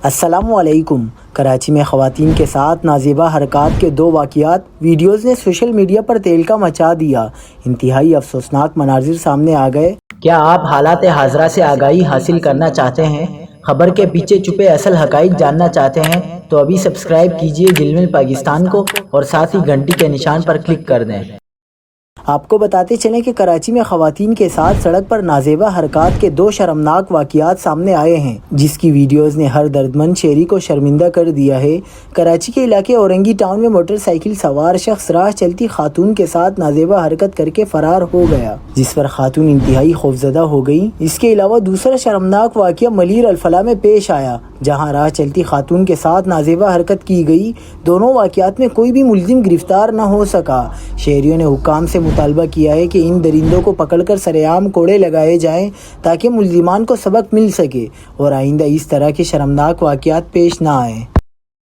السلام علیکم۔ کراچی میں خواتین کے ساتھ نازیبا حرکات کے 2 واقعات ویڈیوز نے سوشل میڈیا پر تہلکہ مچا دیا۔ انتہائی افسوسناک مناظر سامنے آ گئے۔ کیا آپ حالات حاضرہ سے آگاہی حاصل کرنا چاہتے ہیں؟ خبر کے پیچھے چھپے اصل حقائق جاننا چاہتے ہیں تو ابھی سبسکرائب کیجئے جلمل پاکستان کو اور ساتھ ہی گھنٹی کے نشان پر کلک کر دیں۔ آپ کو بتاتے چلیں کہ کراچی میں خواتین کے ساتھ سڑک پر نازیبا حرکات کے 2 شرمناک واقعات سامنے آئے ہیں، جس کی ویڈیوز نے ہر دردمند شہری کو شرمندہ کر دیا ہے۔ کراچی کے علاقے اورنگی ٹاؤن میں موٹر سائیکل سوار شخص راہ چلتی خاتون کے ساتھ نازیبا حرکت کر کے فرار ہو گیا، جس پر خاتون انتہائی خوفزدہ ہو گئی۔ اس کے علاوہ دوسرا شرمناک واقعہ ملیر الفلاح میں پیش آیا، جہاں راہ چلتی خاتون کے ساتھ نازیبا حرکت کی گئی۔ دونوں واقعات میں کوئی بھی ملزم گرفتار نہ ہو سکا۔ شہریوں نے حکام سے مطالبہ کیا ہے کہ ان درندوں کو پکڑ کر سرعام کوڑے لگائے جائیں تاکہ ملزمان کو سبق مل سکے اور آئندہ اس طرح کے شرمناک واقعات پیش نہ آئیں۔